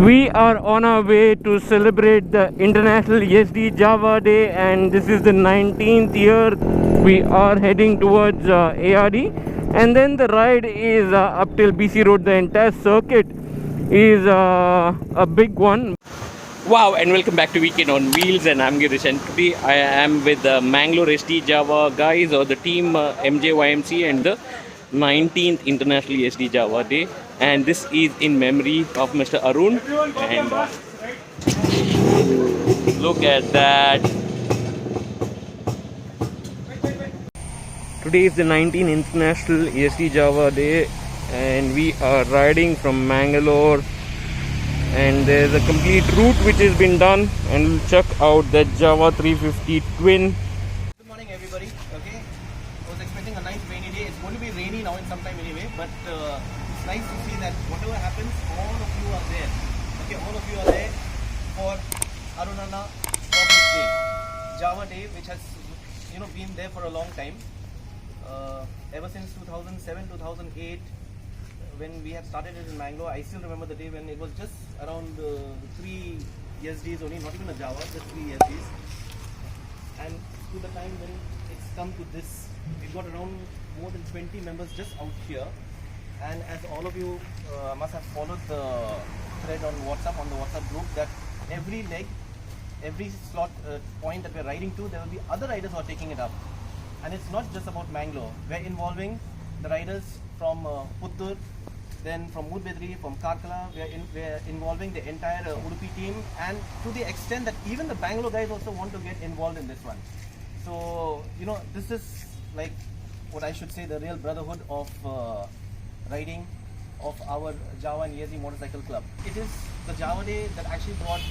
We are on our way to celebrate the International Yezdi Java Day, and this is the 19th year. We are heading towards yeyyadi, and then the ride is up till BC Road. The entire circuit is a big one. Wow, and welcome back to Weekend on Wheels, and I'm Girish, and today I am with the Mangalore SD Java guys, or the team MJYMC, and the 19th International Yezdi Java Day, and this is in memory of Mr. Arun. And look at that. Today is the 19th International Yezdi Java Day, and we are riding from Mangalore, and there's a complete route which has been done, and we'll check out that Java 350 twin. Good morning everybody. Okay, I was expecting a nice rainy day. It's going to be rainy now in some time anyway, but it's nice to see that whatever happens, all of you are there. Okay, all of you are there for Arunana for this day, Java Day, which has been there for a long time, ever since 2007, 2008. When we had started it in Mangalore, I still remember the day when it was just around 3 Yezdis only, not even a Java, just 3 Yezdis. And to the time when it's come to this, we've got around more than 20 members just out here. And as all of you must have followed the thread on WhatsApp, on the WhatsApp group, that every leg, every slot point that we're riding to, there will be other riders who are taking it up. And it's not just about Mangalore. We're involving the riders from Puttur, then from Moodabidri, from Karkala. We're involving the entire Udupi team, and to the extent that even the Bangalore guys also want to get involved in this one. So, this is like what I should say, the real brotherhood of riding of our Jawa and Yezdi motorcycle club. It is the Java Day that actually brought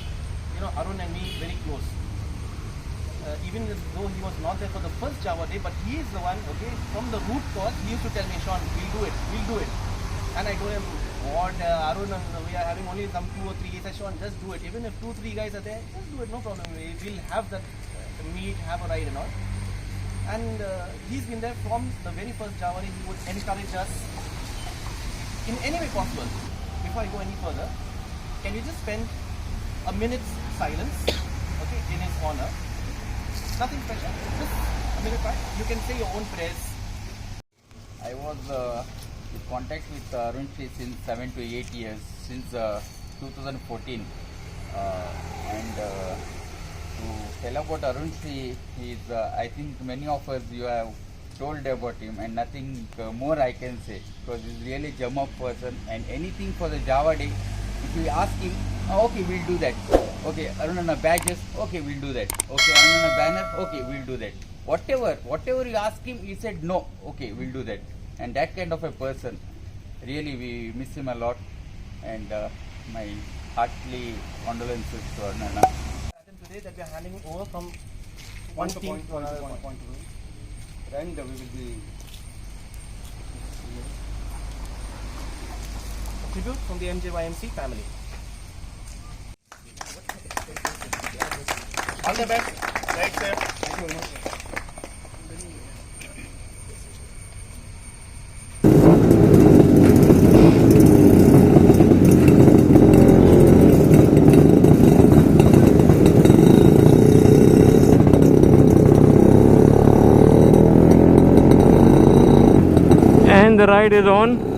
Arun and me very close. Even though he was not there for the first Java Day, but he is the one, okay, from the root cause, he used to tell me, Sean, we'll do it. And I told him, what, Arun, we are having only some 2 or 3 guys. I said, Sean, just do it. Even if 2-3 guys are there, just do it, no problem. We'll have that meet, have a ride and all. And he's been there from the very first Java Day. He would encourage us in any way possible. Before I go any further, can you just spend a minute's silence, okay, in his honor? Nothing special, just a minute, right? You can say your own prayers. I was in contact with Arun since 7 to 8 years, since 2014. And to tell about Arun, he is, I think many of us, you have told about him, and nothing more I can say, because he's really a gem-up person, and anything for the Java Day, if you ask him, okay, we'll do that. Okay, Arunana badges, okay, we'll do that. Okay, Arunana banner, okay, we'll do that. Whatever you ask him, he said no, okay, we'll do that. And that kind of a person, really we miss him a lot, and my heartily condolences to Arunana. Today that we are handing over from one team to another point. And we will be tribute from the MJYMC family. All the best. Right, sir. Thank you very much. And the ride is on.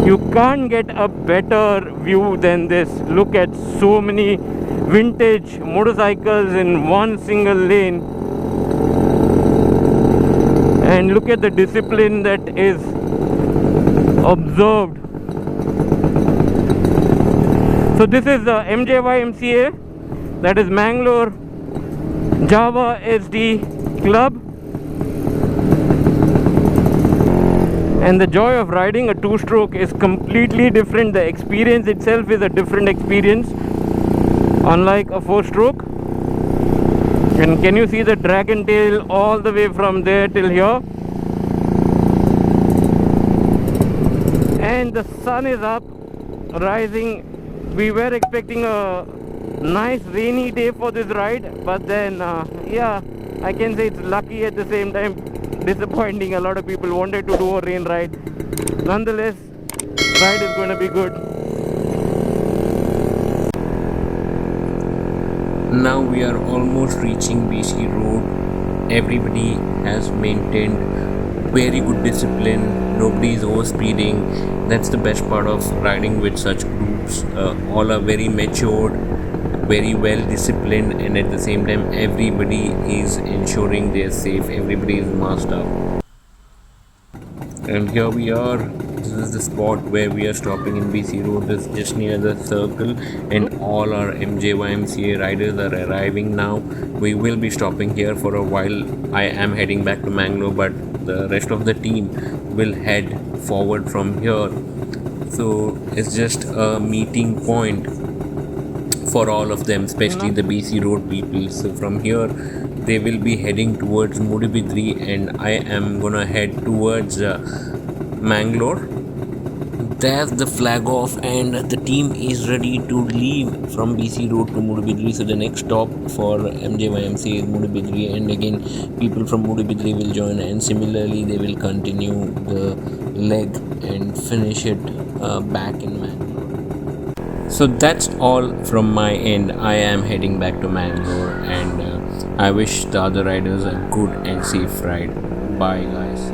You can't get a better view than this. Look at so many vintage motorcycles in one single lane, and look at the discipline that is observed. So this is the MJYMCA, that is Mangalore Java SD Club. And the joy of riding a two-stroke is completely different. The experience itself is a different experience, unlike a four-stroke. And can you see the dragon tail all the way from there till here? And the sun is up, rising. We were expecting a nice rainy day for this ride, but then yeah, I can say it's lucky, at the same time disappointing. A lot of people wanted to do a rain ride. Nonetheless, ride is going to be good. Now we are almost reaching BC Road. Everybody has maintained very good discipline. Nobody is over speeding. That's the best part of riding with such groups. All are very matured, very well disciplined, and at the same time everybody is ensuring they are safe. Everybody is masked up. And here we are. This is the spot where we are stopping in BC Road. This is just near the circle, and all our MJYMCA riders are arriving now. We will be stopping here for a while. I am heading back to Mangalore, but the rest of the team will head forward from here. So it's just a meeting point for all of them, especially the BC Road people. So from here they will be heading towards Moodabidri, and I am gonna head towards Mangalore. There's the flag off, and the team is ready to leave from BC Road to Moodabidri. So the next stop for MJYMC is Moodabidri, and again people from Moodabidri will join, and similarly they will continue the leg and finish it back in Mangalore. So that's all from my end. I am heading back to Mangalore, and I wish the other riders a good and safe ride. Bye guys.